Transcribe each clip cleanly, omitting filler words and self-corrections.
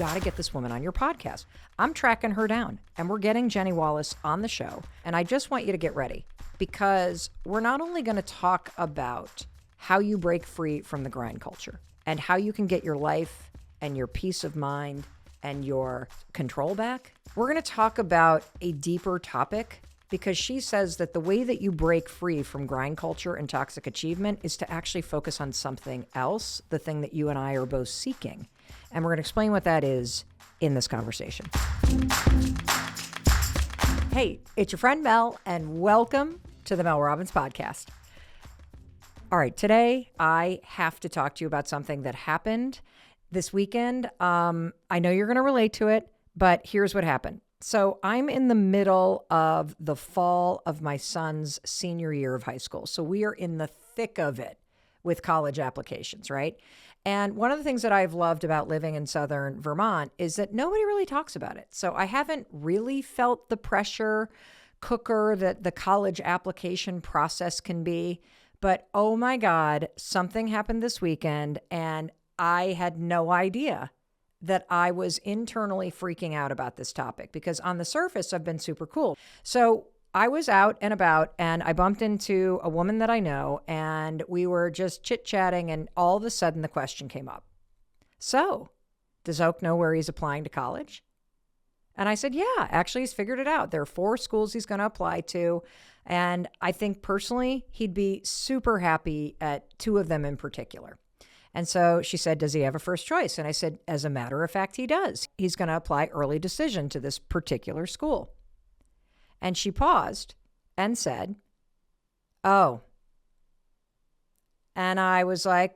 got to get this woman on your podcast. I'm tracking her down, and we're getting Jenny Wallace on the show. And I just want you to get ready, because we're not only going to talk about how you break free from the grind culture and how you can get your life and your peace of mind and your control back. We're going to talk about a deeper topic, because she says that the way that you break free from grind culture and toxic achievement is to actually focus on something else, the thing that you and I are both seeking. And we're going to explain what that is in this conversation. Hey, it's your friend Mel, and welcome to the Mel Robbins podcast. All right, today I have to talk to you about something that happened this weekend. I know you're going to relate to it, but here's what happened. So I'm in the middle of the fall of my son's senior year of high school. So we are in the thick of it with college applications, right? And one of the things that I've loved about living in Southern Vermont is that nobody really talks about it. So I haven't really felt the pressure cooker that the college application process can be. But oh my God, something happened this weekend, and I had no idea that I was internally freaking out about this topic, because on the surface, I've been super cool. So I was out and about, and I bumped into a woman that I know, and we were just chit-chatting, and all of a sudden the question came up. So, does Oak know where he's applying to college? And I said, yeah, actually he's figured it out. There are 4 schools he's going to apply to. And I think personally, he'd be super happy at 2 of them in particular. And so she said, does he have a first choice? And I said, as a matter of fact, he does. He's going to apply early decision to this particular school. And she paused and said, oh. And I was like,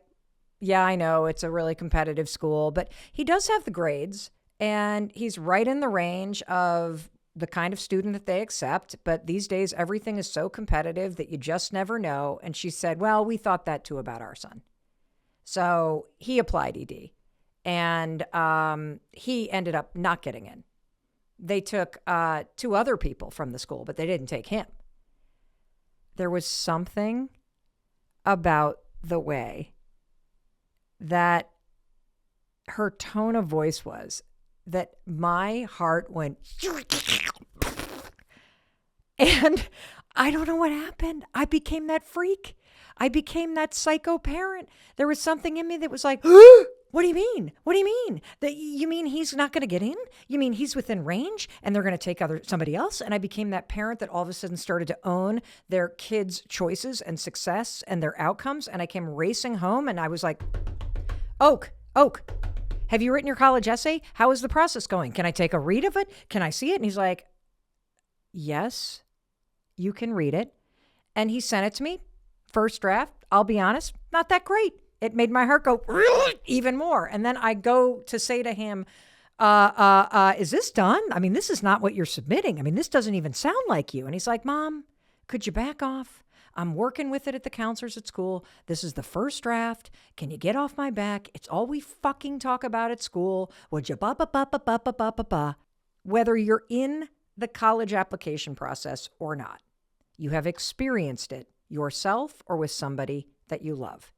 yeah, I know it's a really competitive school, but he does have the grades, and he's right in the range of the kind of student that they accept. But these days, everything is so competitive that you just never know. And she said, well, we thought that too about our son. So he applied ED, and he ended up not getting in. They took 2 other people from the school, but they didn't take him. There was something about the way that her tone of voice was that my heart went, and I don't know what happened. I became that freak. I became that psycho parent. There was something in me that was like, what do you mean? What do you mean? That you mean he's not going to get in? You mean he's within range and they're going to take somebody else? And I became that parent that all of a sudden started to own their kids' choices and success and their outcomes. And I came racing home, and I was like, Oak, have you written your college essay? How is the process going? Can I take a read of it? Can I see it? And he's like, yes, you can read it. And he sent it to me. First draft, I'll be honest, not that great. It made my heart go even more. And then I go to say to him, is this done? I mean, this is not what you're submitting. I mean, this doesn't even sound like you. And he's like, Mom, could you back off? I'm working with it at the counselors at school. This is the first draft. Can you get off my back? It's all we fucking talk about at school. Would you ba-ba-ba-ba-ba-ba-ba-ba? Whether you're in the college application process or not, you have experienced it yourself or with somebody that you love.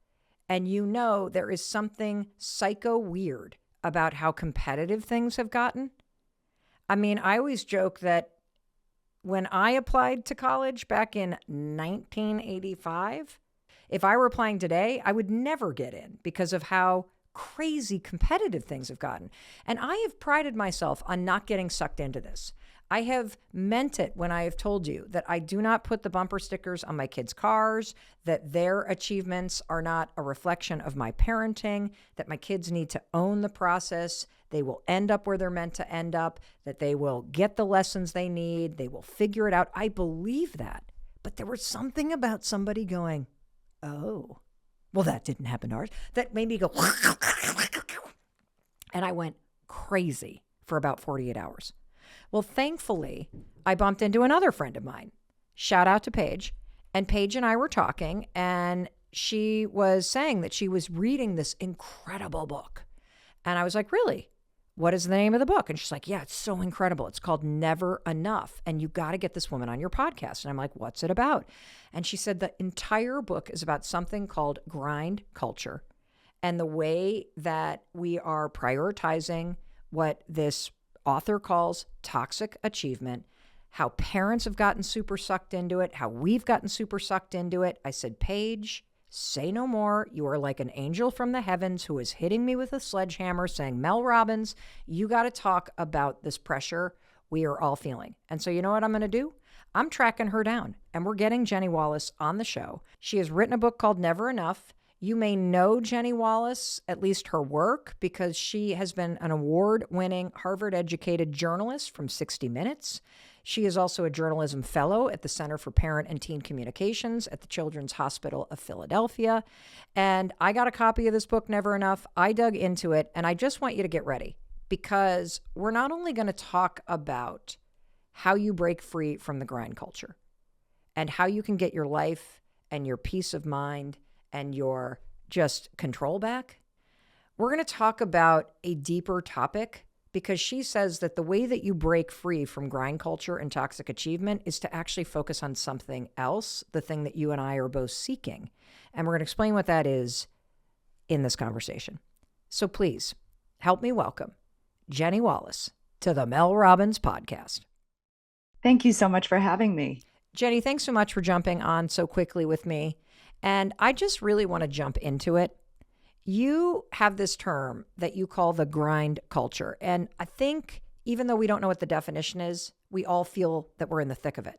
And you know there is something psycho weird about how competitive things have gotten. I mean, I always joke that when I applied to college back in 1985, if I were applying today, I would never get in because of how crazy competitive things have gotten. And I have prided myself on not getting sucked into this. I have meant it when I have told you that I do not put the bumper stickers on my kids' cars, that their achievements are not a reflection of my parenting, that my kids need to own the process. They will end up where they're meant to end up, that they will get the lessons they need. They will figure it out. I believe that. But there was something about somebody going, oh, well, that didn't happen to ours. That made me go, and I went crazy for about 48 hours. Well, thankfully, I bumped into another friend of mine. Shout out to Paige. And Paige and I were talking, and she was saying that she was reading this incredible book. And I was like, really? What is the name of the book? And she's like, yeah, it's so incredible. It's called Never Enough. And you got to get this woman on your podcast. And I'm like, what's it about? And she said the entire book is about something called grind culture and the way that we are prioritizing what this author calls toxic achievement, how parents have gotten super sucked into it, how we've gotten super sucked into it. I said, Paige, say no more. You are like an angel from the heavens who is hitting me with a sledgehammer saying, Mel Robbins, you got to talk about this pressure we are all feeling. And so you know what I'm going to do? I'm tracking her down, and we're getting Jenny Wallace on the show. She has written a book called Never Enough. You may know Jenny Wallace, at least her work, because she has been an award-winning Harvard-educated journalist from 60 Minutes. She is also a journalism fellow at the Center for Parent and Teen Communications at the Children's Hospital of Philadelphia. And I got a copy of this book, Never Enough. I dug into it, and I just want you to get ready, because we're not only going to talk about how you break free from the grind culture and how you can get your life and your peace of mind and your just control back. We're going to talk about a deeper topic, because she says that the way that you break free from grind culture and toxic achievement is to actually focus on something else, the thing that you and I are both seeking. And we're going to explain what that is in this conversation. So please help me welcome Jenny Wallace to the Mel Robbins podcast. Thank you so much for having me. Jenny, thanks so much for jumping on so quickly with me. And I just really want to jump into it. You have this term that you call the grind culture. And I think even though we don't know what the definition is, we all feel that we're in the thick of it.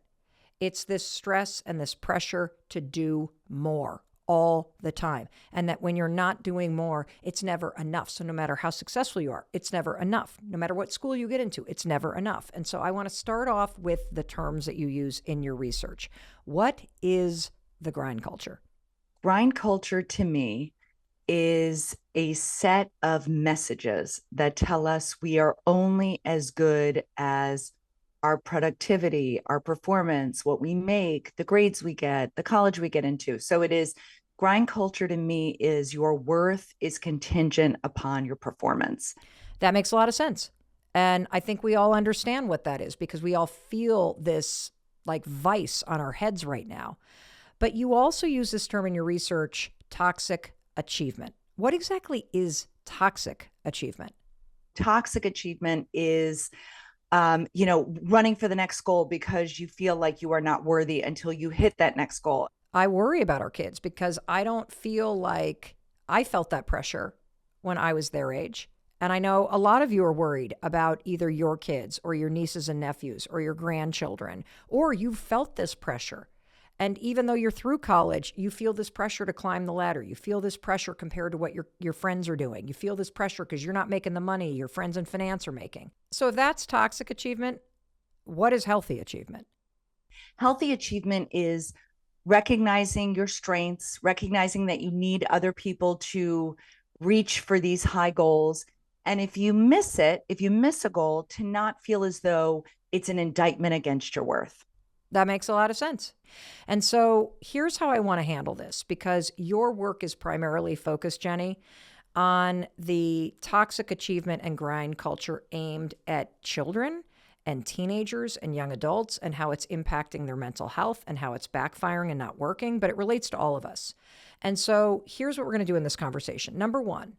It's this stress and this pressure to do more all the time. And that when you're not doing more, it's never enough. So no matter how successful you are, it's never enough. No matter what school you get into, it's never enough. And so I want to start off with the terms that you use in your research. What is the grind culture? Grind culture to me is a set of messages that tell us we are only as good as our productivity, our performance, what we make, the grades we get, the college we get into. So it is grind culture to me is your worth is contingent upon your performance. That makes a lot of sense. And I think we all understand what that is, because we all feel this like vice on our heads right now. But you also use this term in your research, toxic achievement. What exactly is toxic achievement? Toxic achievement is running for the next goal because you feel like you are not worthy until you hit that next goal. I worry about our kids because I don't feel like I felt that pressure when I was their age. And I know a lot of you are worried about either your kids or your nieces and nephews or your grandchildren, or you've felt this pressure. And even though you're through college, you feel this pressure to climb the ladder. You feel this pressure compared to what your friends are doing. You feel this pressure because you're not making the money your friends in finance are making. So if that's toxic achievement, what is healthy achievement? Healthy achievement is recognizing your strengths, recognizing that you need other people to reach for these high goals. And if you miss it, if you miss a goal, to not feel as though it's an indictment against your worth. That makes a lot of sense. And so here's how I want to handle this, because your work is primarily focused, Jenny, on the toxic achievement and grind culture aimed at children and teenagers and young adults, and how it's impacting their mental health and how it's backfiring and not working, but it relates to all of us. And so here's what we're going to do in this conversation. Number one,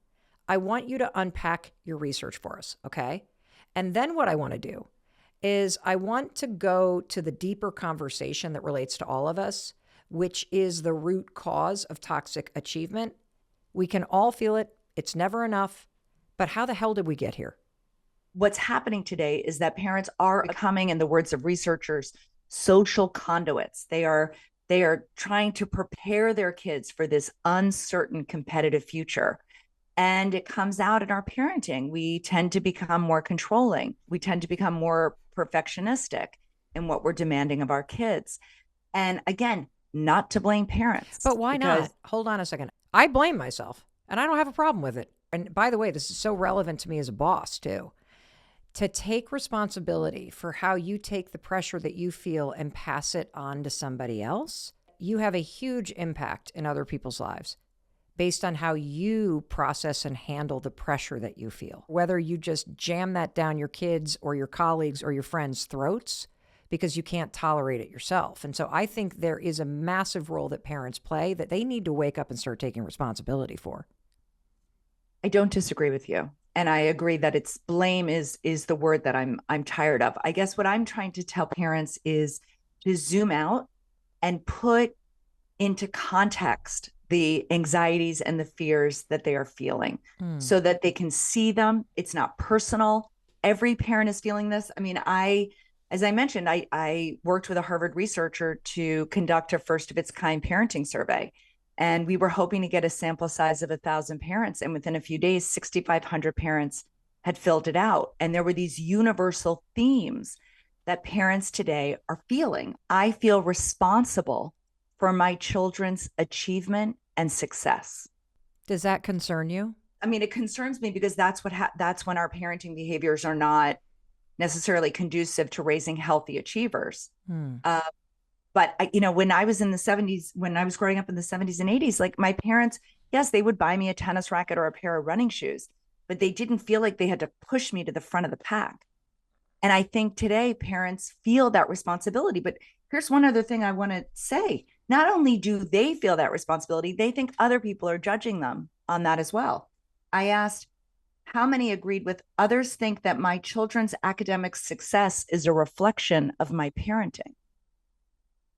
I want you to unpack your research for us, okay? And then what I want to do is I want to go to the deeper conversation that relates to all of us, which is the root cause of toxic achievement. We can all feel it. It's never enough. But how the hell did we get here? What's happening today is that parents are becoming, in the words of researchers, social conduits. They are trying to prepare their kids for this uncertain competitive future. And it comes out in our parenting. We tend to become more controlling. We tend to become more perfectionistic in what we're demanding of our kids. And again, not to blame parents. But why not? Hold on a second. I blame myself, and I don't have a problem with it. And by the way, this is so relevant to me as a boss, too. To take responsibility for how you take the pressure that you feel and pass it on to somebody else, you have a huge impact in other people's lives based on how you process and handle the pressure that you feel. Whether you just jam that down your kids or your colleagues or your friends' throats because you can't tolerate it yourself. And so I think there is a massive role that parents play that they need to wake up and start taking responsibility for. I don't disagree with you. And I agree that it's blame is the word that I'm tired of. I guess what I'm trying to tell parents is to zoom out and put into context the anxieties and the fears that they are feeling Mm. so that they can see them. It's not personal. Every parent is feeling this. I mean, as I mentioned, I worked with a Harvard researcher to conduct a first of its kind parenting survey. And we were hoping to get a sample size of 1,000 parents. And within a few days, 6,500 parents had filled it out. And there were these universal themes that parents today are feeling. I feel responsible for my children's achievement and success. Does that concern you? I mean, it concerns me because that's when our parenting behaviors are not necessarily conducive to raising healthy achievers. Hmm. Uh, but when I was in the 70s, when I was growing up in the 70s and 80s, like my parents, yes, they would buy me a tennis racket or a pair of running shoes, but they didn't feel like they had to push me to the front of the pack. And I think today parents feel that responsibility. But here's one other thing I want to say. Not only do they feel that responsibility, they think other people are judging them on that as well. I asked how many agreed with others think that my children's academic success is a reflection of my parenting.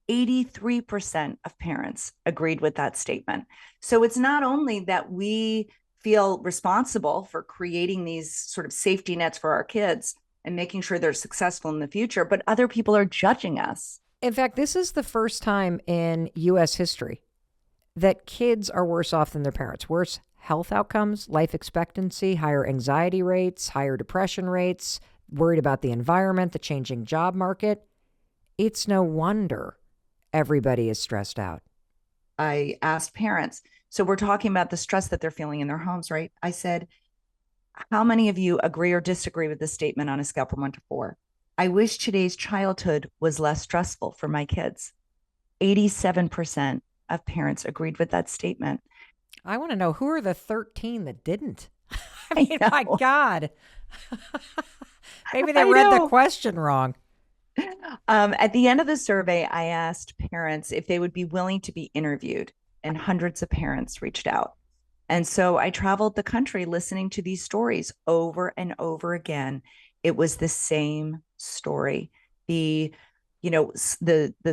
83% of parents agreed with that statement. So it's not only that we feel responsible for creating these sort of safety nets for our kids and making sure they're successful in the future, but other people are judging us. In fact, this is the first time in US history that kids are worse off than their parents. Worse health outcomes, life expectancy, higher anxiety rates, higher depression rates, worried about the environment, the changing job market. It's no wonder everybody is stressed out. I asked parents, so we're talking about the stress that they're feeling in their homes, right? I said, how many of you agree or disagree with this statement on a scale from 1 to 4? I wish today's childhood was less stressful for my kids. 87% of parents agreed with that statement. I want to know, who are the 13 that didn't? I mean, my God. Maybe they read the question wrong. At the end of the survey, I asked parents if they would be willing to be interviewed, and hundreds of parents reached out. And so I traveled the country listening to these stories over and over again. It was the same story. The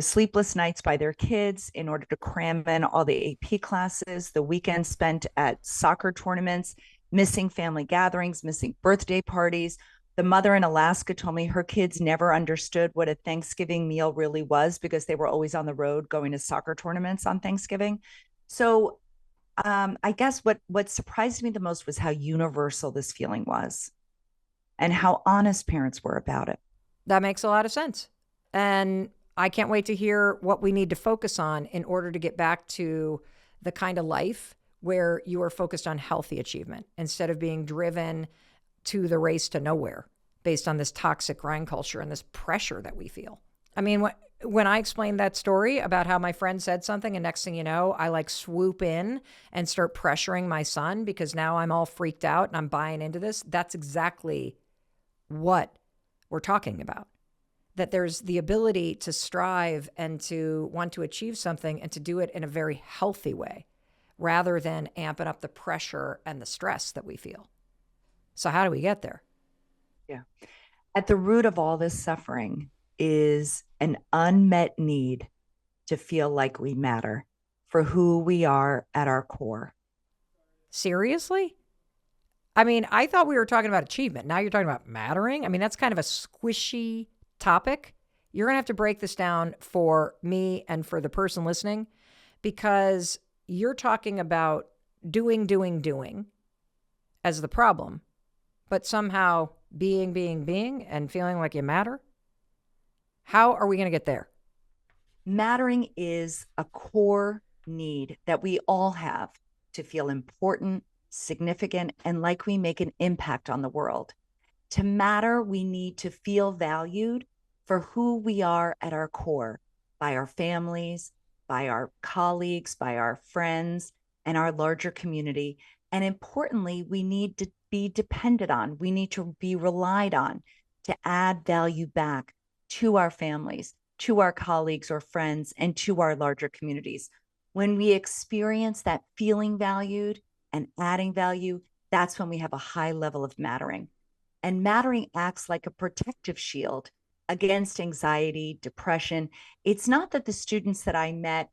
sleepless nights by their kids in order to cram in all the AP classes, the weekends spent at soccer tournaments, missing family gatherings, missing birthday parties. The mother in Alaska told me her kids never understood what a Thanksgiving meal really was because they were always on the road going to soccer tournaments on Thanksgiving. So I guess what surprised me the most was how universal this feeling was and how honest parents were about it. That makes a lot of sense. And I can't wait to hear what we need to focus on in order to get back to the kind of life where you are focused on healthy achievement instead of being driven to the race to nowhere based on this toxic grind culture and this pressure that we feel. I mean, when I explained that story about how my friend said something and next thing you know, I like swoop in and start pressuring my son because now I'm all freaked out and I'm buying into this. That's exactly what we're talking about. That there's the ability to strive and to want to achieve something and to do it in a very healthy way rather than amping up the pressure and the stress that we feel. So how do we get there? Yeah. At the root of all this suffering is an unmet need to feel like we matter for who we are at our core. Seriously? I mean, I thought we were talking about achievement. Now you're talking about mattering. I mean, that's kind of a squishy topic. You're going to have to break this down for me and for the person listening because you're talking about doing as the problem, but somehow being, and feeling like you matter. How are we going to get there? Mattering is a core need that we all have to feel important, significant, and like we make an impact on the world. To matter, we need to feel valued for who we are at our core by our families, by our colleagues, by our friends, and our larger community. And importantly, we need to be depended on. We need to be relied on to add value back to our families, to our colleagues or friends, and to our larger communities. When we experience that feeling valued and adding value, that's when we have a high level of mattering. And mattering acts like a protective shield against anxiety, depression. It's not that the students that I met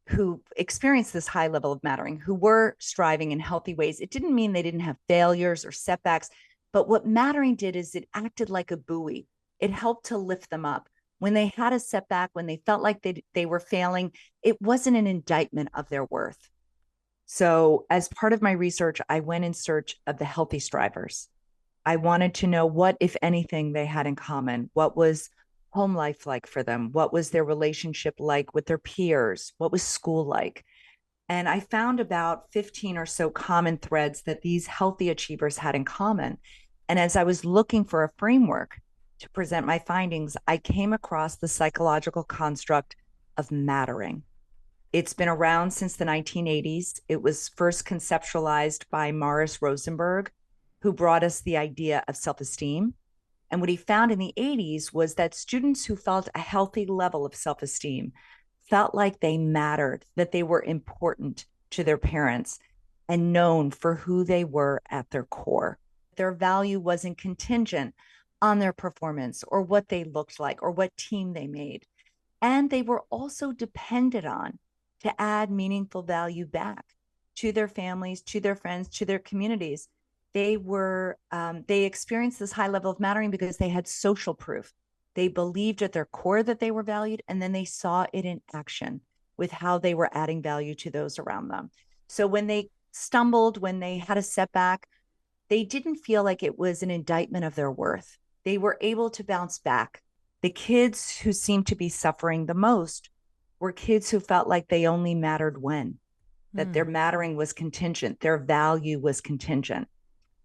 who experienced this high level of mattering, who were striving in healthy ways, it didn't mean they didn't have failures or setbacks. But what mattering did is it acted like a buoy. It helped to lift them up. When they had a setback, when they felt like they were failing, it wasn't an indictment of their worth. So, as part of my research, I went in search of the healthy strivers. I wanted to know what, if anything, they had in common. What was home life like for them? What was their relationship like with their peers? What was school like? And I found about 15 or so common threads that these healthy achievers had in common. And as I was looking for a framework to present my findings, I came across the psychological construct of mattering. It's been around since the 1980s. It was first conceptualized by Morris Rosenberg, who brought us the idea of self-esteem. And what he found in the 80s was that students who felt a healthy level of self-esteem felt like they mattered, that they were important to their parents and known for who they were at their core. Their value wasn't contingent on their performance or what they looked like or what team they made. And they were also depended on to add meaningful value back to their families, to their friends, to their communities. They experienced this high level of mattering because they had social proof. They believed at their core that they were valued, and then they saw it in action with how they were adding value to those around them. So when they stumbled, when they had a setback, they didn't feel like it was an indictment of their worth. They were able to bounce back. The kids who seemed to be suffering the most were kids who felt like they only mattered when, that their mattering was contingent, their value was contingent.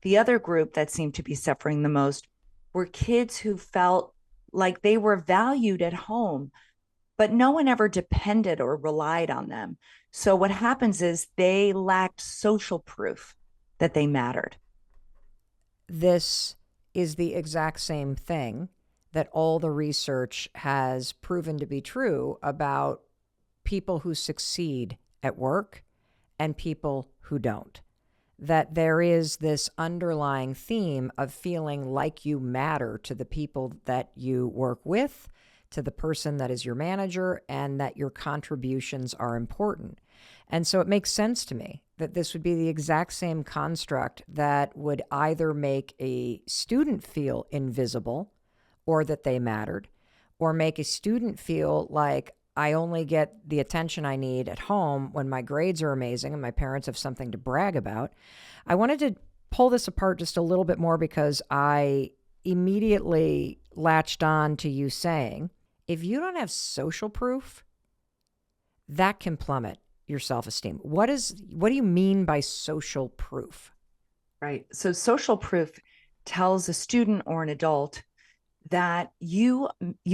The other group that seemed to be suffering the most were kids who felt like they were valued at home, but no one ever depended or relied on them. So what happens is they lacked social proof that they mattered. This is the exact same thing that all the research has proven to be true about people who succeed at work and people who don't. That there is this underlying theme of feeling like you matter to the people that you work with, to the person that is your manager, and that your contributions are important. And so it makes sense to me that this would be the exact same construct that would either make a student feel invisible or that they mattered, or make a student feel like I only get the attention I need at home when my grades are amazing and my parents have something to brag about. I wanted to pull this apart just a little bit more because I immediately latched on to you saying, if you don't have social proof, that can plummet your self-esteem. What do you mean by social proof? Right. So social proof tells a student or an adult that you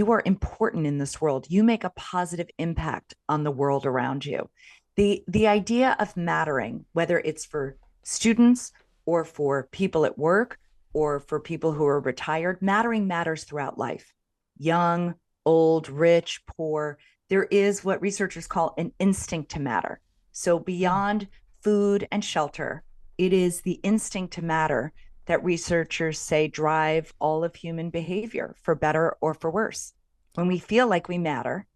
are important in this world. You make a positive impact on the world around you. The idea of mattering, whether it's for students or for people at work or for people who are retired, mattering matters throughout life. Young, old, rich, poor. There is what researchers call an instinct to matter. So beyond food and shelter, it is the instinct to matter that researchers say drive all of human behavior, for better or for worse. When we feel like we matter,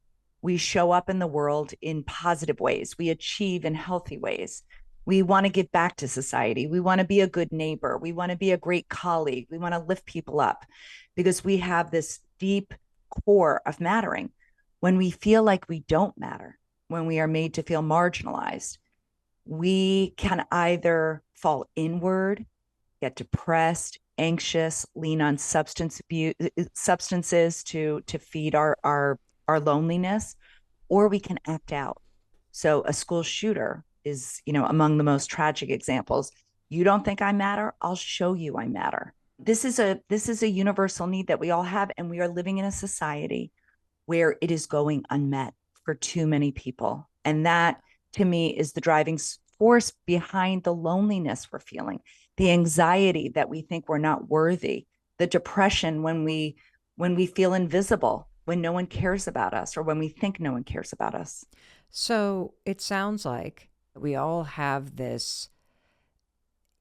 we show up in the world in positive ways. We achieve in healthy ways. We want to give back to society. We want to be a good neighbor. We want to be a great colleague. We want to lift people up because we have this deep core of mattering. When we feel like we don't matter, when we are made to feel marginalized, we can either fall inward, get depressed, anxious, lean on substances to feed our loneliness, or we can act out. So a school shooter is, among the most tragic examples. You don't think I matter? I'll show you I matter. This is a universal need that we all have, and we are living in a society where it is going unmet for too many people. And that, to me, is the driving force behind the loneliness we're feeling, the anxiety that we think we're not worthy, the depression when we feel invisible, when no one cares about us, or when we think no one cares about us. So it sounds like we all have this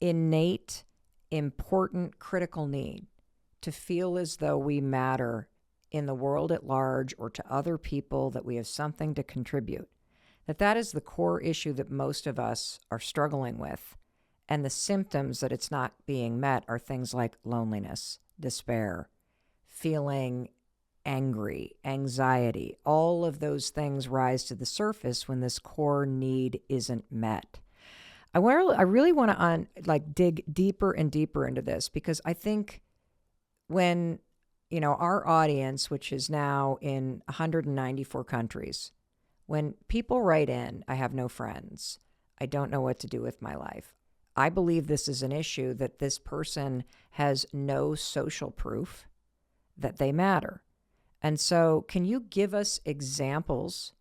innate, important, critical need to feel as though we matter in the world at large or to other people, that we have something to contribute, that is the core issue that most of us are struggling with. And the symptoms that it's not being met are things like loneliness, despair, feeling angry, anxiety. All of those things rise to the surface when this core need isn't met. I really want to dig deeper and deeper into this, because I think when, our audience, which is now in 194 countries, when people write in, I have no friends, I don't know what to do with my life, I believe this is an issue that this person has no social proof that they matter. And so can you give us examples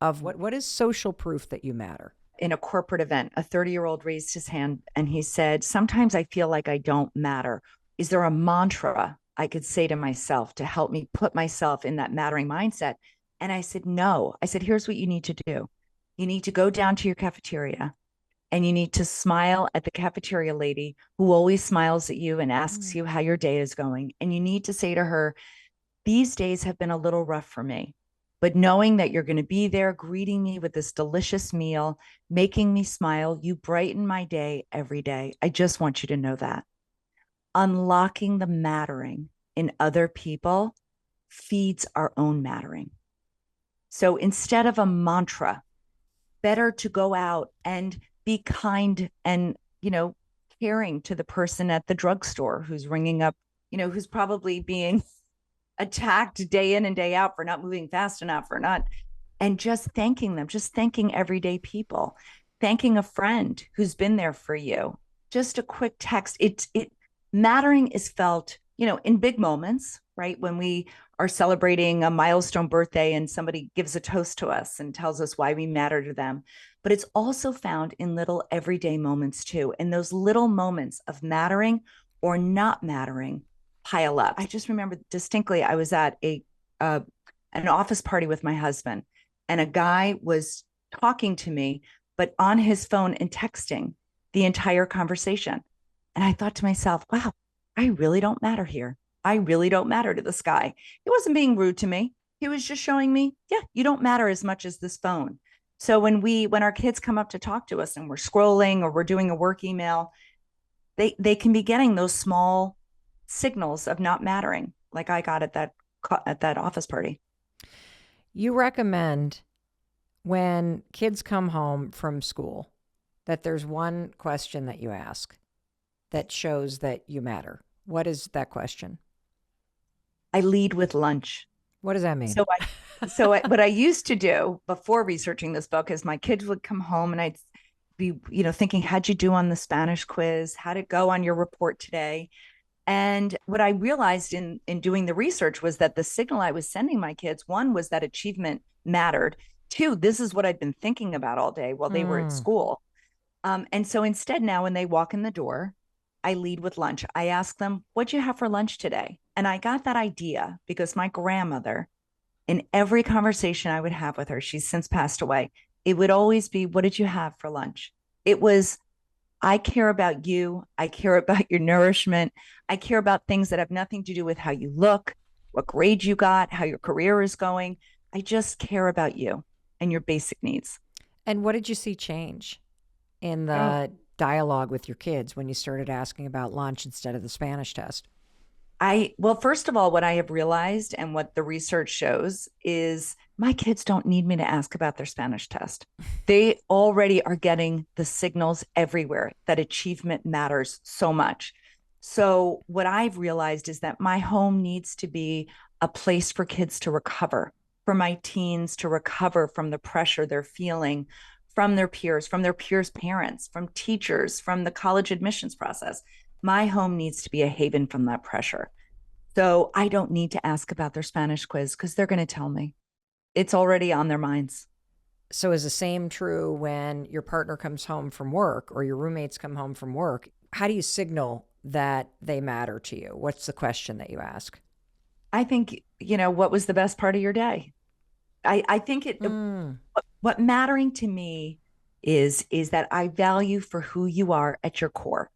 of what is social proof that you matter? In a corporate event, a 30-year-old raised his hand and he said, sometimes I feel like I don't matter. Is there a mantra I could say to myself to help me put myself in that mattering mindset? And I said, no. I said, here's what you need to do. You need to go down to your cafeteria and you need to smile at the cafeteria lady who always smiles at you and asks you how your day is going. And you need to say to her, these days have been a little rough for me, but knowing that you're going to be there greeting me with this delicious meal, making me smile, you brighten my day every day. I just want you to know that. Unlocking the mattering in other people feeds our own mattering. So instead of a mantra, better to go out and be kind and, caring to the person at the drugstore who's ringing up, who's probably being attacked day in and day out for not moving fast enough, or not, and just thanking them, just thanking everyday people, thanking a friend who's been there for you, just a quick text. It mattering is felt, in big moments, right? When we are celebrating a milestone birthday and somebody gives a toast to us and tells us why we matter to them. But it's also found in little everyday moments too. And those little moments of mattering or not mattering pile up. I just remember distinctly, I was at an office party with my husband, and a guy was talking to me, but on his phone and texting the entire conversation. And I thought to myself, wow, I really don't matter here. I really don't matter to this guy. He wasn't being rude to me. He was just showing me, yeah, you don't matter as much as this phone. So when our kids come up to talk to us and we're scrolling or we're doing a work email, they can be getting those small signals of not mattering, like I got at that office party. You recommend when kids come home from school that there's one question that you ask that shows that you matter. What is that question? I lead with lunch. What does that mean? What I used to do before researching this book is my kids would come home and I'd be, thinking, how'd you do on the Spanish quiz? How'd it go on your report today? And what I realized in doing the research was that the signal I was sending my kids, one, was that achievement mattered. Two, this is what I'd been thinking about all day while they were at school. And so instead now when they walk in the door, I lead with lunch. I ask them, what'd you have for lunch today? And I got that idea because my grandmother, in every conversation I would have with her, she's since passed away, it would always be, what did you have for lunch? It was, I care about you. I care about your nourishment. I care about things that have nothing to do with how you look, what grade you got, how your career is going. I just care about you and your basic needs. And what did you see change in the dialogue with your kids when you started asking about lunch instead of the Spanish test? Well, first of all, what I have realized and what the research shows is my kids don't need me to ask about their Spanish test. They already are getting the signals everywhere that achievement matters so much. So what I've realized is that my home needs to be a place for kids to recover, for my teens to recover from the pressure they're feeling from their peers' parents, from teachers, from the college admissions process. My home needs to be a haven from that pressure. So I don't need to ask about their Spanish quiz because they're going to tell me. It's already on their minds. So is the same true when your partner comes home from work or your roommates come home from work? How do you signal that they matter to you? What's the question that you ask? I think, what was the best part of your day? I think what mattering to me is that I value for who you are at your core.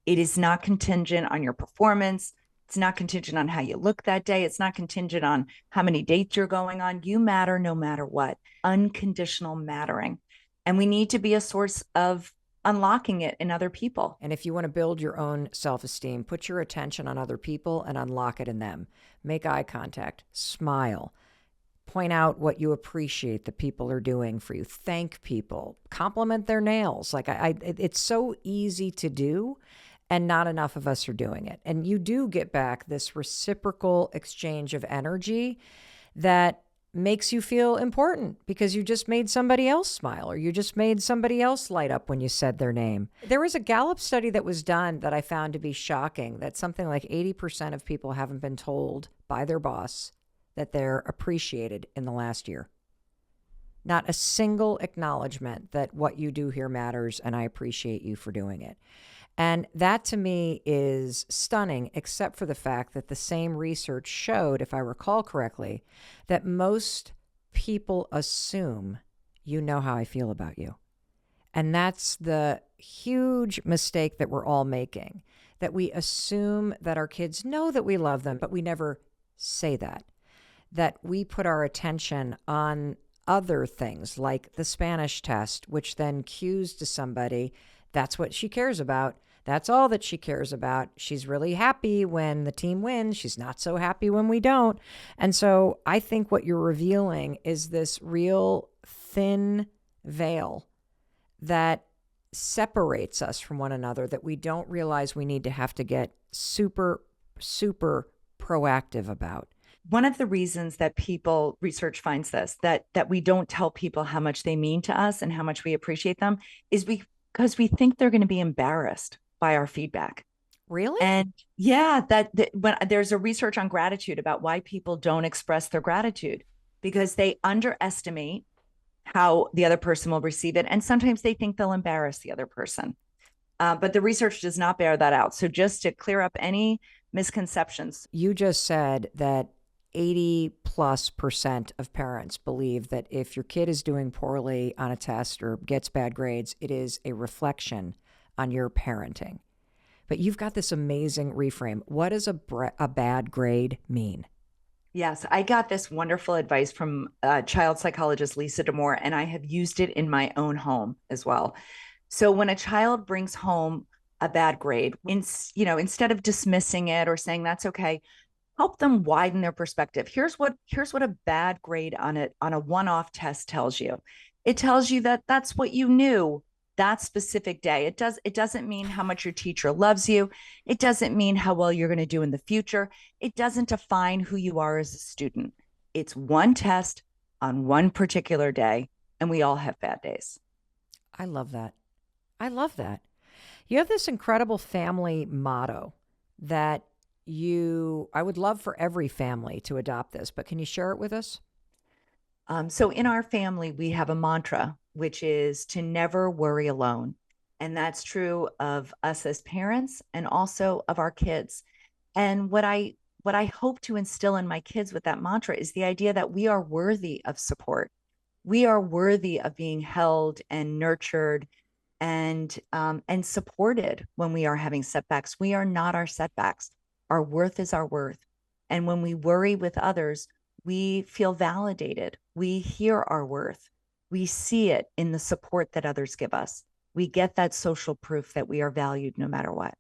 It is not contingent on your performance. It's not contingent on how you look that day. It's not contingent on how many dates you're going on. You matter no matter what. Unconditional mattering. And we need to be a source of unlocking it in other people. And if you want to build your own self-esteem, put your attention on other people and unlock it in them. Make eye contact, smile, point out what you appreciate that people are doing for you. Thank people, compliment their nails. Like it's so easy to do, and not enough of us are doing it. And you do get back this reciprocal exchange of energy that makes you feel important because you just made somebody else smile, or you just made somebody else light up when you said their name. There was a Gallup study that was done that I found to be shocking, that something like 80% of people haven't been told by their boss that they're appreciated in the last year. Not a single acknowledgement that what you do here matters and I appreciate you for doing it. And that to me is stunning, except for the fact that the same research showed, if I recall correctly, that most people assume you know how I feel about you. And that's the huge mistake that we're all making, that we assume that our kids know that we love them, but we never say that we put our attention on other things like the Spanish test, which then cues to somebody that's what she cares about. That's all that she cares about. She's really happy when the team wins. She's not so happy when we don't. And so I think what you're revealing is this real thin veil that separates us from one another, that we don't realize we need to have to get super, super proactive about. One of the reasons that research finds this, that we don't tell people how much they mean to us and how much we appreciate them, is because we think they're going to be embarrassed by our feedback. Really? And yeah, when there's a research on gratitude about why people don't express their gratitude, because they underestimate how the other person will receive it. And sometimes they think they'll embarrass the other person. But the research does not bear that out. So just to clear up any misconceptions. You just said that 80+% of parents believe that if your kid is doing poorly on a test or gets bad grades, it is a reflection on your parenting. But you've got this amazing reframe. What does a bad grade mean? Yes, I got this wonderful advice from child psychologist Lisa D'Amour, and I have used it in my own home as well. So when a child brings home a bad grade, instead of dismissing it or saying that's okay, help them widen their perspective. Here's what a bad grade on a one-off test tells you. It tells you that that's what you knew that specific day. It doesn't mean how much your teacher loves you. It doesn't mean how well you're going to do in the future. It doesn't define who you are as a student. It's one test on one particular day, and we all have bad days. I love that. I love that. You have this incredible family motto that I would love for every family to adopt this, but can you share it with us? So in our family, we have a mantra, which is to never worry alone. And that's true of us as parents and also of our kids. And what I hope to instill in my kids with that mantra is the idea that we are worthy of support. We are worthy of being held and nurtured and supported when we are having setbacks. We are not our setbacks. Our worth is our worth. And when we worry with others, we feel validated. We hear our worth. We see it in the support that others give us. We get that social proof that we are valued no matter what.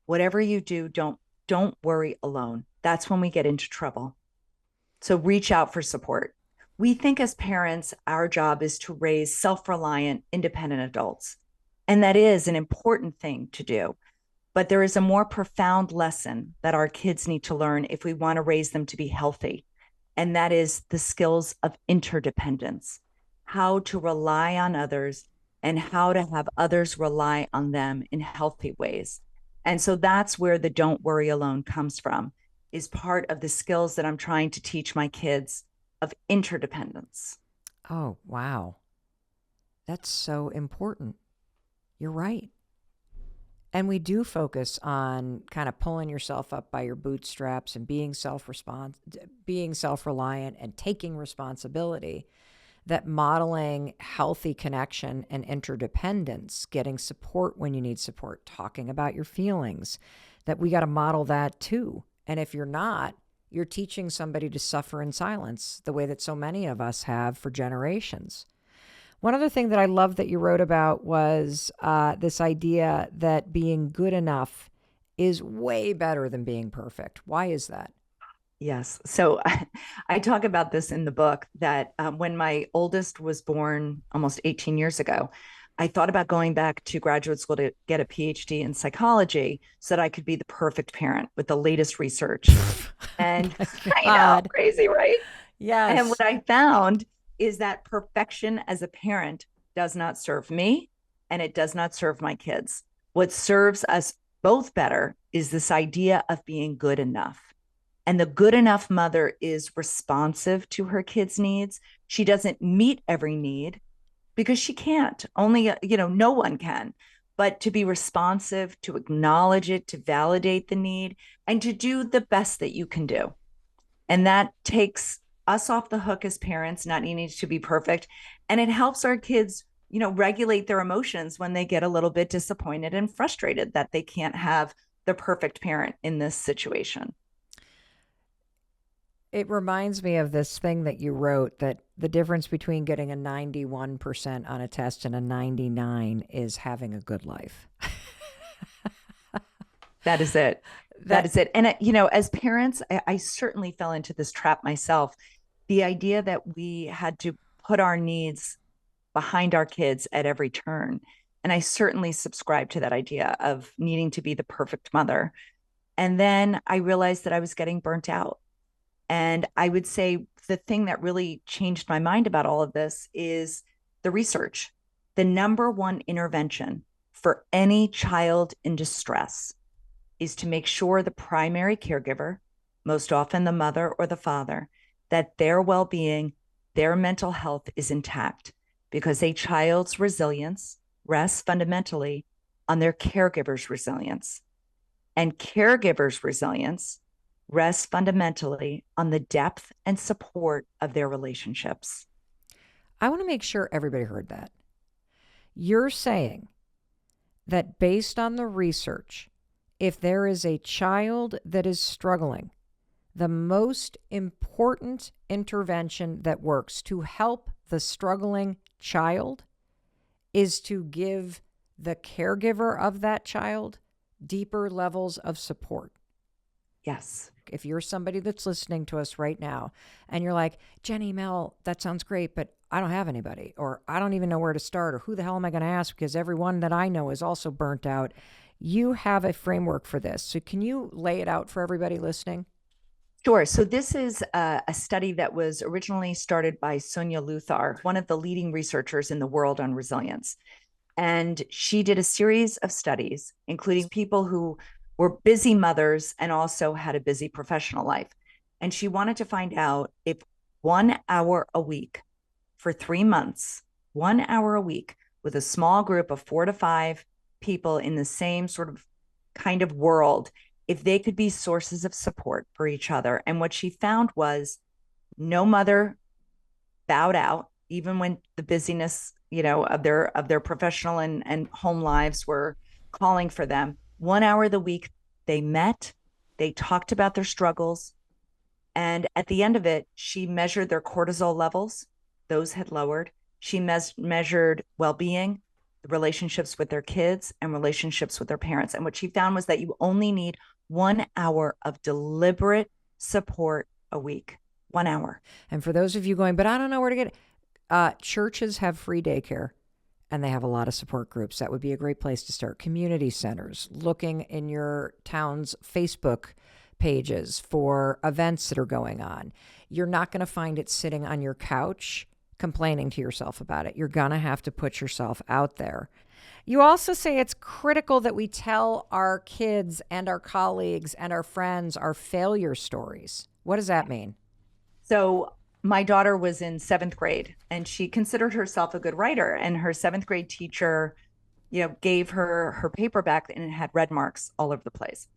Whatever you do, don't worry alone. That's when we get into trouble. So reach out for support. We think as parents, our job is to raise self-reliant, independent adults. And that is an important thing to do. But there is a more profound lesson that our kids need to learn if we want to raise them to be healthy. And that is the skills of interdependence, how to rely on others and how to have others rely on them in healthy ways. And so that's where the don't worry alone comes from, is part of the skills that I'm trying to teach my kids of interdependence. Oh, wow. That's so important. You're right. And we do focus on kind of pulling yourself up by your bootstraps and being self-reliant and taking responsibility. that modeling healthy connection and interdependence, getting support when you need support, talking about your feelings, that we got to model that too. And if you're not, you're teaching somebody to suffer in silence the way that so many of us have for generations. One other thing that I love that you wrote about was this idea that being good enough is way better than being perfect. Why is that? Yes. So I talk about this in the book that when my oldest was born almost 18 years ago, I thought about going back to graduate school to get a PhD in psychology so that I could be the perfect parent with the latest research. And My I know, God. crazy, right? And what Yes. I found is that perfection as a parent does not serve me and it does not serve my kids. What serves us both better is this idea of being good enough. And the good enough mother is responsive to her kids' needs. She doesn't meet every need because she can't. Only, no one can. But to be responsive, to acknowledge it, to validate the need, and to do the best that you can do. And that takes us off the hook as parents, not needing to be perfect. And it helps our kids, regulate their emotions when they get a little bit disappointed and frustrated that they can't have the perfect parent in this situation. It reminds me of this thing that you wrote that the difference between getting a 91% on a test and a 99 is having a good life. That is it. That That is it. And, as parents, I certainly fell into this trap myself. The idea that we had to put our needs behind our kids at every turn. And I certainly subscribe to that idea of needing to be the perfect mother. And then I realized that I was getting burnt out. And I would say the thing that really changed my mind about all of this is the research. The number one intervention for any child in distress is to make sure the primary caregiver, most often the mother or the father, that their well being, their mental health is intact, because a child's resilience rests fundamentally on their caregiver's resilience. And caregivers' resilience rests fundamentally on the depth and support of their relationships. I want to make sure everybody heard that. You're saying that based on the research, if there is a child that is struggling, the most important intervention that works to help the struggling child is to give the caregiver of that child deeper levels of support. Yes. If you're somebody that's listening to us right now and you're like, Jenny, Mel, that sounds great, but I don't have anybody, or I don't even know where to start, or who the hell am I going to ask because everyone that I know is also burnt out. You have a framework for this. So can you lay it out for everybody listening? Sure. So this is a study that was originally started by Sonia Luthar, one of the leading researchers in the world on resilience. And she did a series of studies, including people who were busy mothers and also had a busy professional life. And she wanted to find out if 1 hour a week for 3 months, 1 hour a week with a small group of 4 to 5 people in the same sort of kind of world, if they could be sources of support for each other. And what she found was no mother bowed out, even when the busyness, of their professional and home lives were calling for them. 1 hour of the week, they met, they talked about their struggles. And at the end of it, she measured their cortisol levels. Those had lowered. She measured well-being, relationships with their kids, and relationships with their parents. And what she found was that you only need 1 hour of deliberate support a week. 1 hour. And for those of you going, but I don't know where to get it, churches have free daycare and they have a lot of support groups. That would be a great place to start. Community centers, looking in your town's Facebook pages for events that are going on. You're not going to find it sitting on your couch complaining to yourself about it. You're going to have to put yourself out there. You also say it's critical that we tell our kids and our colleagues and our friends our failure stories. What does that mean? So my daughter was in seventh grade and she considered herself a good writer. And her seventh grade teacher, gave her paper back and it had red marks all over the place.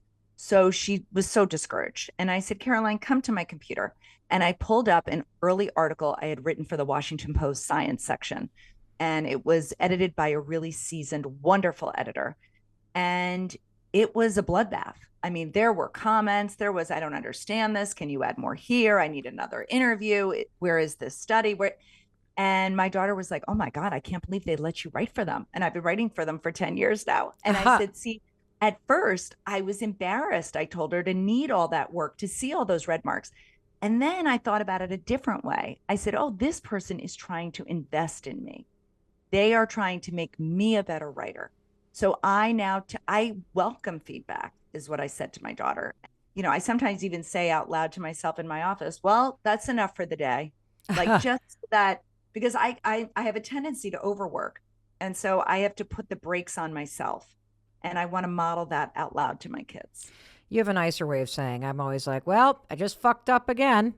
So she was so discouraged. And I said, Caroline, come to my computer. And I pulled up an early article I had written for the Washington Post science section. And it was edited by a really seasoned, wonderful editor. And it was a bloodbath. I mean, there were comments. There was, I don't understand this. Can you add more here? I need another interview. Where is this study? Where? And my daughter was like, oh my God, I can't believe they let you write for them. And I've been writing for them for 10 years now. And I said, see, at first I was embarrassed. I told her to need all that work to see all those red marks. And then I thought about it a different way. I said, oh, this person is trying to invest in me. They are trying to make me a better writer. So I welcome feedback, is what I said to my daughter. I sometimes even say out loud to myself in my office, well, that's enough for the day. Like just that, because I have a tendency to overwork. And so I have to put the brakes on myself. And I want to model that out loud to my kids. You have a nicer way of saying, I'm always like, well, I just fucked up again.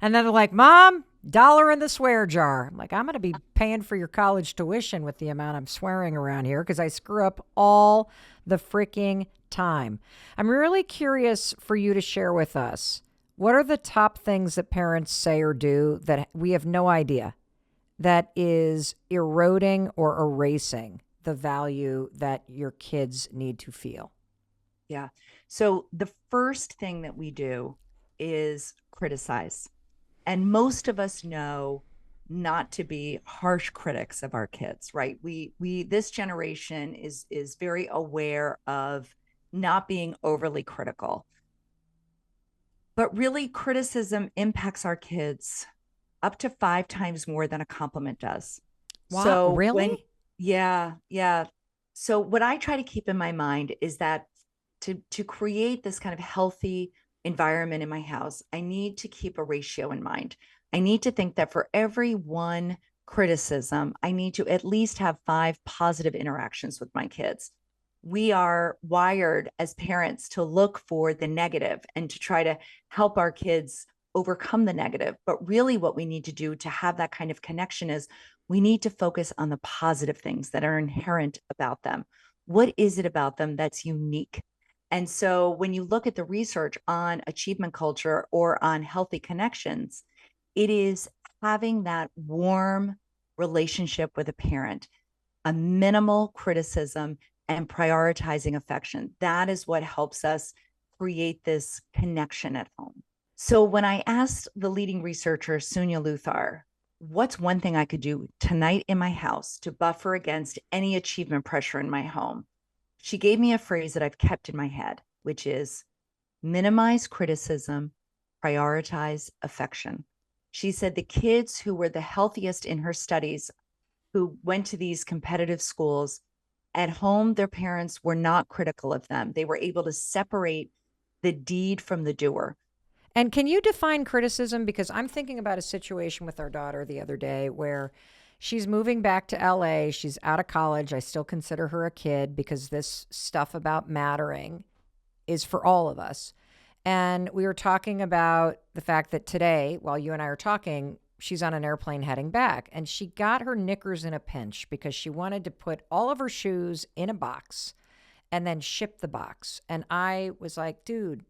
And then they're like, Mom, dollar in the swear jar. I'm like, I'm going to be paying for your college tuition with the amount I'm swearing around here because I screw up all the freaking time. I'm really curious for you to share with us. What are the top things that parents say or do that we have no idea that is eroding or erasing the value that your kids need to feel? Yeah. So the first thing that we do is criticize. And most of us know not to be harsh critics of our kids, right? This generation is very aware of not being overly critical. But really, criticism impacts our kids up to 5 times more than a compliment does. Wow, So really? yeah. So what I try to keep in my mind is that to create this kind of healthy environment in my house, I need to keep a ratio in mind. I need to think that for every one criticism, I need to at least have 5 positive interactions with my kids. We are wired as parents to look for the negative and to try to help our kids overcome the negative. But really, what we need to do to have that kind of connection is we need to focus on the positive things that are inherent about them. What is it about them that's unique? And so when you look at the research on achievement culture or on healthy connections, it is having that warm relationship with a parent, a minimal criticism, and prioritizing affection. That is what helps us create this connection at home. So when I asked the leading researcher, Sunya Luthar, what's one thing I could do tonight in my house to buffer against any achievement pressure in my home? She gave me a phrase that I've kept in my head, which is minimize criticism, prioritize affection. She said the kids who were the healthiest in her studies, who went to these competitive schools, at home, their parents were not critical of them. They were able to separate the deed from the doer. And can you define criticism? Because I'm thinking about a situation with our daughter the other day where she's moving back to LA. She's out of college. I still consider her a kid because this stuff about mattering is for all of us. And we were talking about the fact that today, while you and I are talking, she's on an airplane heading back. And she got her knickers in a pinch because she wanted to put all of her shoes in a box and then ship the box. And I was like, dude,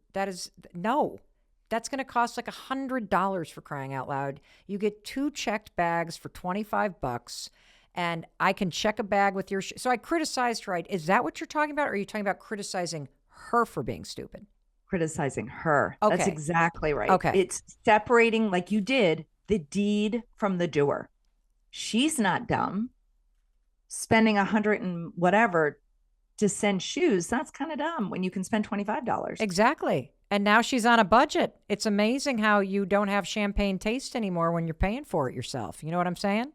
no. That's going to cost like $100 for crying out loud. You get 2 checked bags for $25, and I can check a bag with your. So I criticized her. Is that what you're talking about? Or are you talking about criticizing her for being stupid? Criticizing her. Okay. That's exactly right. Okay. It's separating, like you did, the deed from the doer. She's not dumb. Spending 100 and whatever to send shoes, that's kind of dumb when you can spend $25. Exactly. And now she's on a budget. It's amazing how you don't have champagne taste anymore when you're paying for it yourself. You know what I'm saying?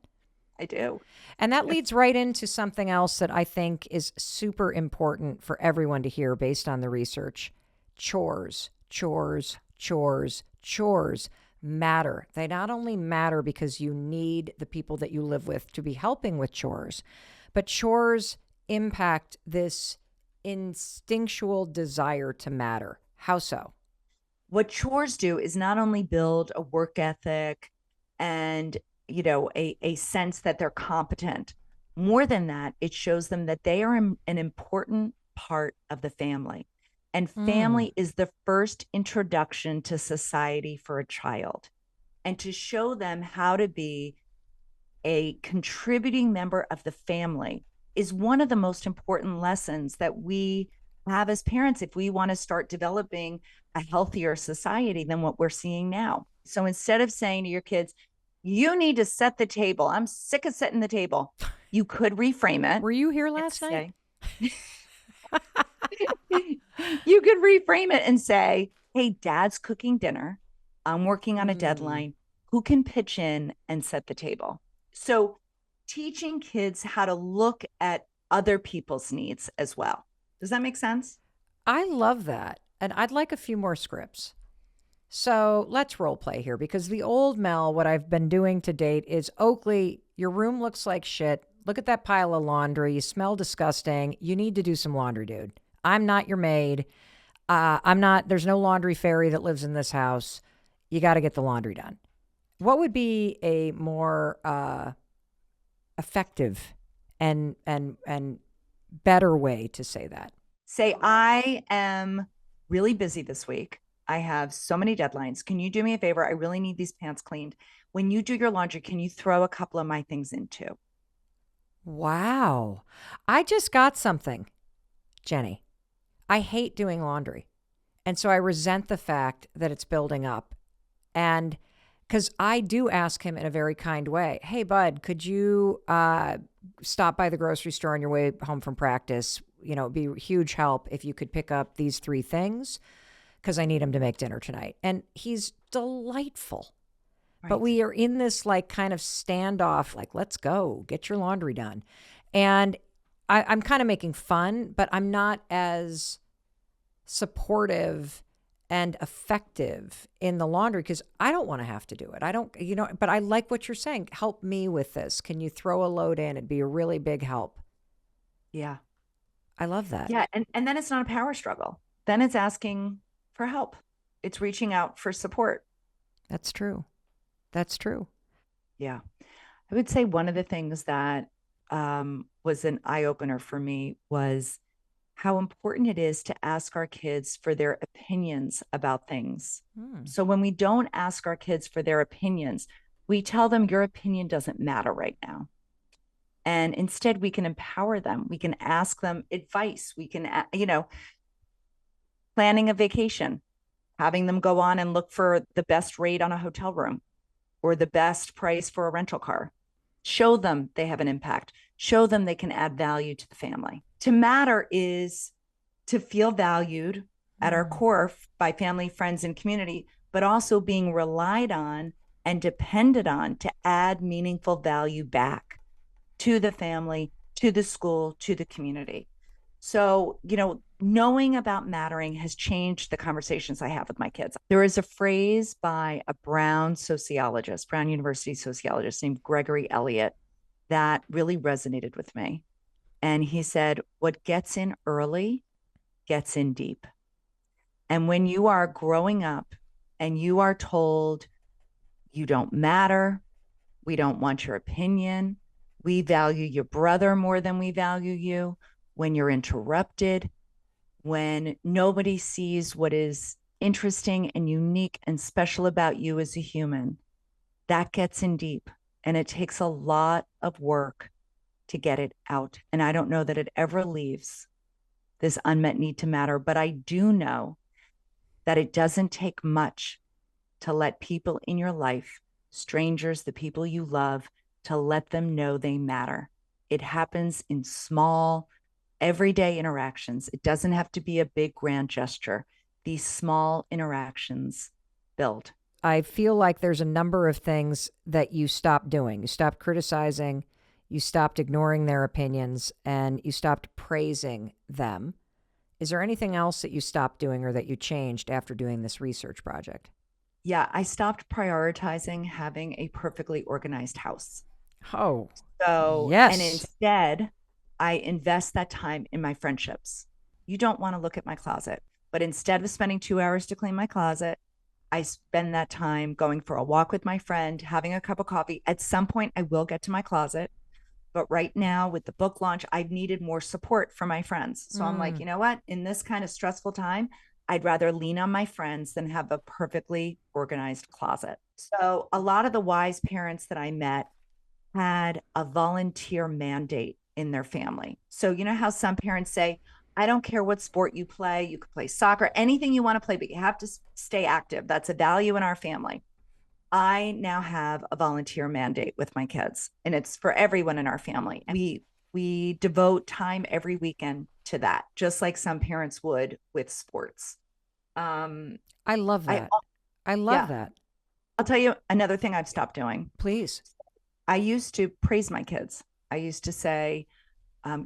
I do. And that leads right into something else that I think is super important for everyone to hear based on the research. Chores, chores, chores, chores matter. They not only matter because you need the people that you live with to be helping with chores, but chores impact this instinctual desire to matter. How so? What chores do is not only build a work ethic and, a sense that they're competent. More than that, it shows them that they are an important part of the family. And Mm. family is the first introduction to society for a child. And to show them how to be a contributing member of the family is one of the most important lessons that we have as parents if we want to start developing a healthier society than what we're seeing now. So instead of saying to your kids, you need to set the table, I'm sick of setting the table, you could reframe it Were you here and last night? say, you could reframe it and say, hey, dad's cooking dinner. I'm working on a Mm. deadline. Who can pitch in and set the table? So, teaching kids how to look at other people's needs as well. Does that make sense? I love that. And I'd like a few more scripts. So let's role play here because the old Mel, what I've been doing to date is Oakley, your room looks like shit. Look at that pile of laundry. You smell disgusting. You need to do some laundry, dude. I'm not your maid. I'm not, there's no laundry fairy that lives in this house. You got to get the laundry done. What would be a more effective and better way to say that? Say, I am really busy this week. I have so many deadlines. Can you do me a favor? I really need these pants cleaned. When you do your laundry, can you throw a couple of my things in too? Wow. I just got something, Jenny. I hate doing laundry. And so I resent the fact that it's building up. And because I do ask him in a very kind way, hey, bud, could you stop by the grocery store on your way home from practice? You know, it'd be a huge help if you could pick up these three things because I need him to make dinner tonight. And he's delightful. But Right. we are in this like kind of standoff, like, let's go, get your laundry done. And I'm kind of making fun, but I'm not as supportive and effective in the laundry because I don't want to have to do it. I don't, but I like what you're saying. Help me with this. Can you throw a load in? It'd be a really big help. Yeah. I love that. Yeah. And then it's not a power struggle. Then it's asking for help. It's reaching out for support. That's true. That's true. Yeah. I would say one of the things that was an eye opener for me was how important it is to ask our kids for their opinions about things. Hmm. So when we don't ask our kids for their opinions, we tell them your opinion doesn't matter right now. And instead, we can empower them. We can ask them advice. We can, planning a vacation, having them go on and look for the best rate on a hotel room or the best price for a rental car. Show them they have an impact. Show them they can add value to the family. To matter is to feel valued at our Hmm. core by family, friends, and community, but also being relied on and depended on to add meaningful value back to the family, to the school, to the community. So, knowing about mattering has changed the conversations I have with my kids. There is a phrase by a Brown University sociologist named Gregory Elliott that really resonated with me. And he said, what gets in early gets in deep. And when you are growing up and you are told you don't matter, we don't want your opinion, we value your brother more than we value you, when you're interrupted, when nobody sees what is interesting and unique and special about you as a human, that gets in deep. And it takes a lot of work to get it out. And I don't know that it ever leaves this unmet need to matter, but I do know that it doesn't take much to let people in your life, strangers, the people you love, to let them know they matter. It happens in small, everyday interactions. It doesn't have to be a big, grand gesture. These small interactions build. I feel like there's a number of things that you stopped doing. You stopped criticizing, you stopped ignoring their opinions, and you stopped praising them. Is there anything else that you stopped doing or that you changed after doing this research project? Yeah, I stopped prioritizing having a perfectly organized house. Oh, And yes. instead, I invest that time in my friendships. You don't want to look at my closet, but instead of spending 2 hours to clean my closet, I spend that time going for a walk with my friend, having a cup of coffee. At some point, I will get to my closet, But right now with the book launch, I've needed more support from my friends. So I'm like, Mm. you know what? In this kind of stressful time, I'd rather lean on my friends than have a perfectly organized closet. So a lot of the wise parents that I met had a volunteer mandate in their family. So, you know how some parents say, I don't care what sport you play, you could play soccer, anything you want to play, but you have to stay active. That's a value in our family. I now have a volunteer mandate with my kids, and it's for everyone in our family. And we devote time every weekend to that, just like some parents would with sports. Um, I love I that. I love Yeah, that. I'll tell you another thing I've stopped doing. Please. I used to praise my kids. I used to say,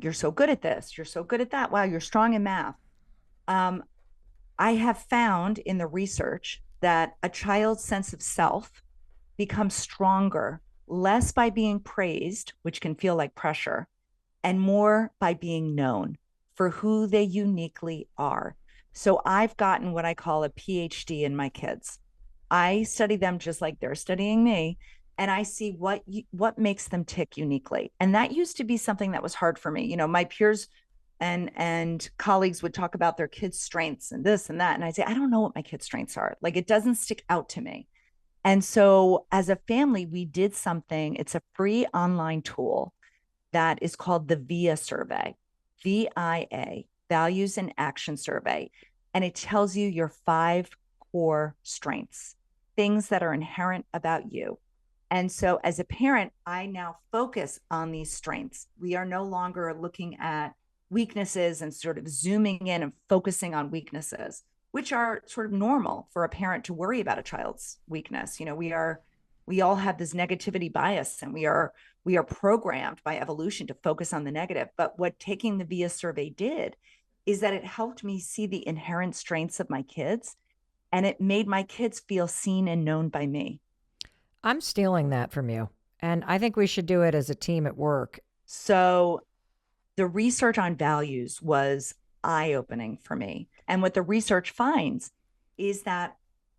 "You're so good at this. You're so good at that. Wow, you're strong in math." Um, I have found in the research that a child's sense of self becomes stronger less by being praised, which can feel like pressure, and more by being known for who they uniquely are. So I've gotten what I call a PhD in my kids. I study them just like they're studying me, and I see what makes them tick uniquely. And that used to be something that was hard for me. You know, my peers and colleagues would talk about their kids' strengths and this and that, and I'd say, I don't know what my kids' strengths are. Like it doesn't stick out to me. And so as a family, we did something. It's a free online tool that is called the VIA survey, VIA, Values and Action Survey. And it tells you your 5 core strengths, things that are inherent about you. And so as a parent, I now focus on these strengths. We are no longer looking at weaknesses and sort of zooming in and focusing on weaknesses, which are sort of normal for a parent to worry about a child's weakness. You know, we all have this negativity bias, and we are programmed by evolution to focus on the negative. But what taking the VIA survey did is that it helped me see the inherent strengths of my kids, and it made my kids feel seen and known by me. I'm stealing that from you. And I think we should do it as a team at work. So the research on values was eye opening for me. And what the research finds is that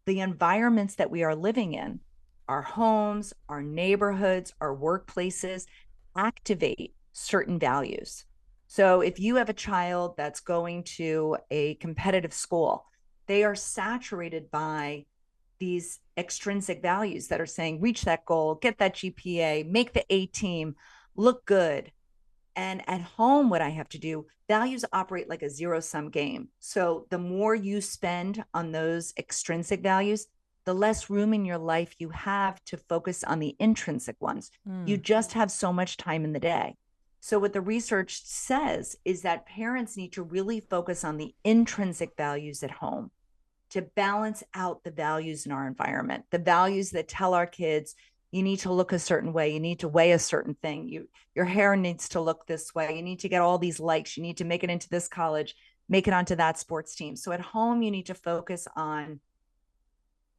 the environments that we are living in, our homes, our neighborhoods, our workplaces, activate certain values. So if you have a child that's going to a competitive school, they are saturated by these extrinsic values that are saying, reach that goal, get that GPA, make the A team, look good. And at home, what I have to do, values operate like a zero sum game. So the more you spend on those extrinsic values, the less room in your life you have to focus on the intrinsic ones. You Mm. just have so much time in the day. So, what the research says is that parents need to really focus on the intrinsic values at home to balance out the values in our environment, the values that tell our kids, you need to look a certain way, you need to weigh a certain thing, your hair needs to look this way, you need to get all these likes, you need to make it into this college, make it onto that sports team. So at home, you need to focus on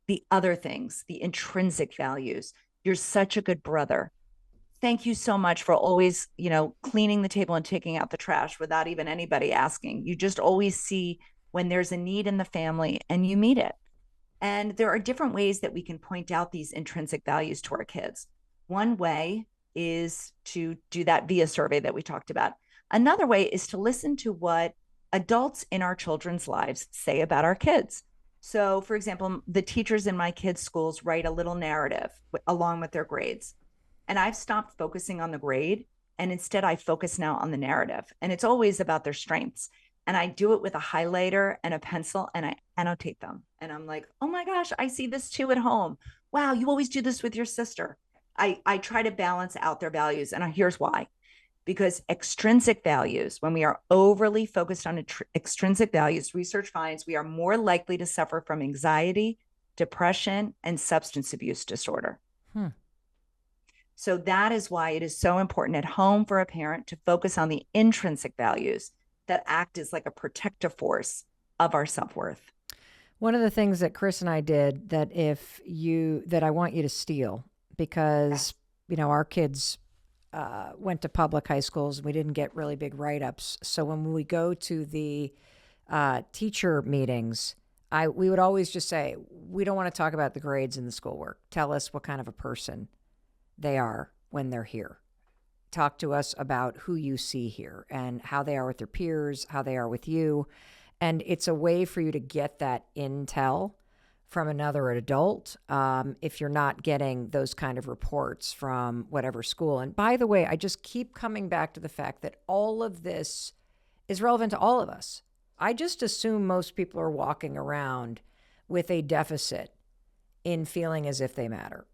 the other things, the intrinsic values. You're such a good brother. Thank you so much for always, cleaning the table and taking out the trash without even anybody asking. You just always see when there's a need in the family and you meet it. And there are different ways that we can point out these intrinsic values to our kids. One way is to do that via survey that we talked about. Another way is to listen to what adults in our children's lives say about our kids. So, for example, the teachers in my kids' schools write a little narrative along with their grades. And I've stopped focusing on the grade, and instead I focus now on the narrative. And it's always about their strengths. And I do it with a highlighter and a pencil, and I annotate them. And I'm like, oh my gosh, I see this too at home. Wow, you always do this with your sister. I try to balance out their values. And here's why. Because extrinsic values, when we are overly focused on extrinsic values, research finds we are more likely to suffer from anxiety, depression, and substance abuse disorder. Hmm. So that is why it is so important at home for a parent to focus on the intrinsic values that act as like a protective force of our self-worth. One of the things that Chris and I did that I want you to steal because, our kids went to public high schools and we didn't get really big write-ups. So when we go to the teacher meetings, we would always just say, we don't want to talk about the grades and the schoolwork. Tell us what kind of a person they are when they're here. talk to us about who you see here and how they are with their peers, how they are with you. And it's a way for you to get that intel from another adult if you're not getting those kind of reports from whatever school. And by the way, I just keep coming back to the fact that all of this is relevant to all of us. I just assume most people are walking around with a deficit in feeling as if they matter.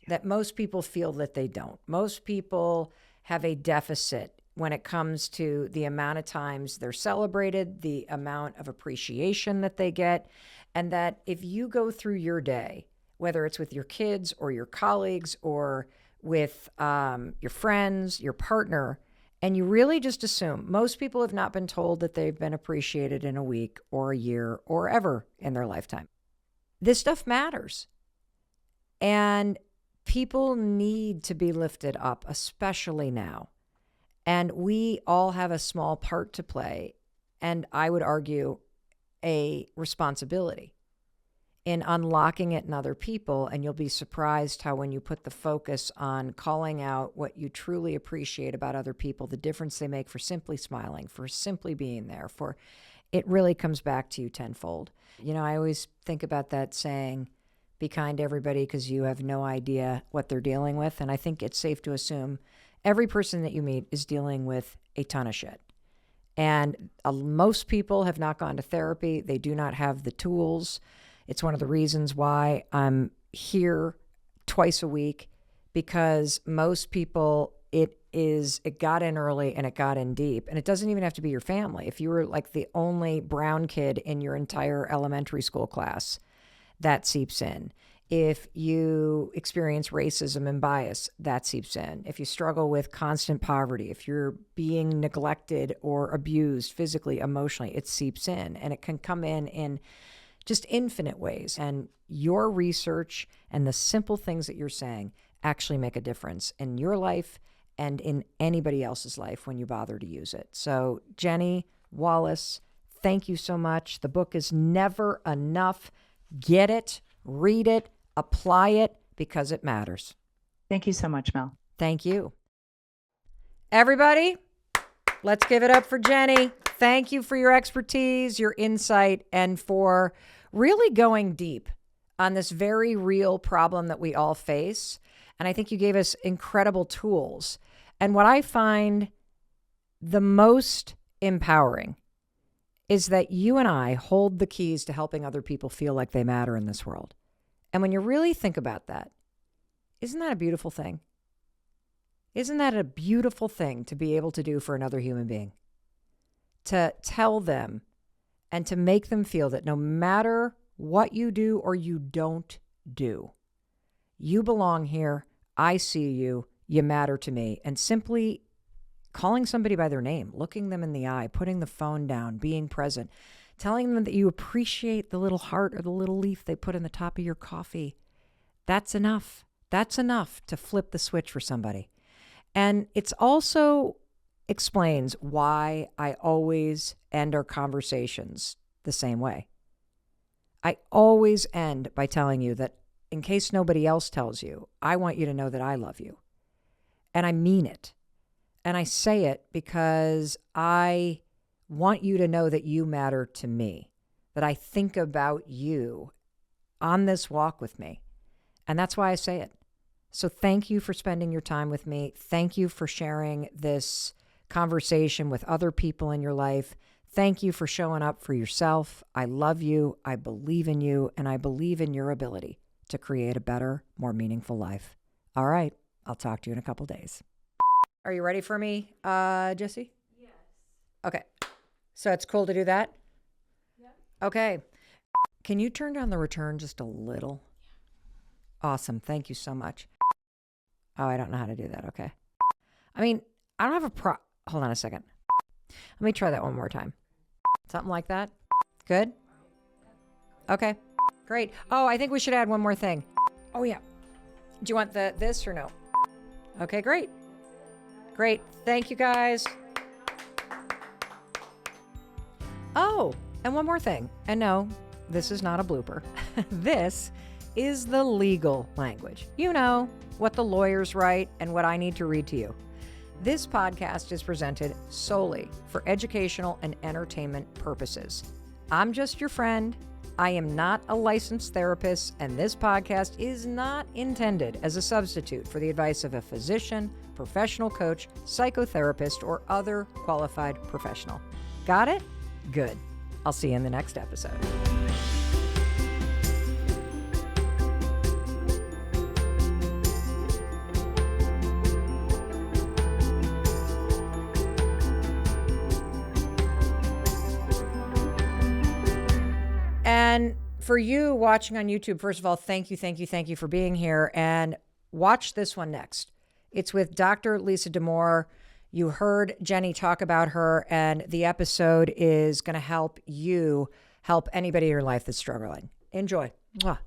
That most people feel that they don't. Most people have a deficit when it comes to the amount of times they're celebrated, the amount of appreciation that they get, and that if you go through your day, whether it's with your kids or your colleagues or with your friends, your partner, and you really just assume most people have not been told that they've been appreciated in a week or a year or ever in their lifetime. This stuff matters. And people need to be lifted up, especially now. And we all have a small part to play, and I would argue a responsibility in unlocking it in other people. And you'll be surprised how when you put the focus on calling out what you truly appreciate about other people, the difference they make for simply smiling, for simply being there, for it really comes back to you tenfold. You know, I always think about that saying, be kind to everybody because you have no idea what they're dealing with. And I think it's safe to assume every person that you meet is dealing with a ton of shit. And most people have not gone to therapy. They do not have the tools. It's one of the reasons why I'm here twice a week, because most people, it got in early and it got in deep. And it doesn't even have to be your family. If you were like the only brown kid in your entire elementary school class, that seeps in. If you experience racism and bias, that seeps in. If you struggle with constant poverty, if you're being neglected or abused physically, emotionally, it seeps in. And it can come in just infinite ways. And your research and the simple things that you're saying actually make a difference in your life and in anybody else's life when you bother to use it. So Jenny Wallace, thank you so much. The book is never enough. Get it, read it, apply it, because it matters. Thank you so much, Mel. Thank you. Everybody, let's give it up for Jenny. Thank you for your expertise, your insight, and for really going deep on this very real problem that we all face. And I think you gave us incredible tools. And what I find the most empowering is that you and I hold the keys to helping other people feel like they matter in this world. And when you really think about that, isn't that a beautiful thing? Isn't that a beautiful thing to be able to do for another human being? To tell them and to make them feel that no matter what you do or you don't do, you belong here, I see you, you matter to me. And simply calling somebody by their name, looking them in the eye, putting the phone down, being present, telling them that you appreciate the little heart or the little leaf they put in the top of your coffee. That's enough. That's enough to flip the switch for somebody. And it's also explains why I always end our conversations the same way. I always end by telling you that in case nobody else tells you, I want you to know that I love you. And I mean it. And I say it because I want you to know that you matter to me, that I think about you on this walk with me. And that's why I say it. So thank you for spending your time with me. Thank you for sharing this conversation with other people in your life. Thank you for showing up for yourself. I love you. I believe in you. And I believe in your ability to create a better, more meaningful life. All right. I'll talk to you in a couple days. Are you ready for me, Jesse? Yes. Okay. So it's cool to do that? Yeah. Okay. Can you turn down the return just a little? Yeah. Awesome. Thank you so much. Oh, I don't know how to do that. Okay. I mean, I don't have a hold on a second. Let me try that one more time. Something like that. Good? Okay. Great. Oh, I think we should add one more thing. Oh, yeah. Do you want this or no? Okay, great. Great. Thank you, guys. Oh, and one more thing. And no, this is not a blooper. This is the legal language. You know, what the lawyers write and what I need to read to you. This podcast is presented solely for educational and entertainment purposes. I'm just your friend. I am not a licensed therapist, and this podcast is not intended as a substitute for the advice of a physician, professional coach, psychotherapist, or other qualified professional. Got it? Good. I'll see you in the next episode. And for you watching on YouTube, first of all, thank you for being here. And watch this one next. It's with Dr. Lisa Damour. You heard Jenny talk about her, and the episode is going to help you help anybody in your life that's struggling. Enjoy. Mwah.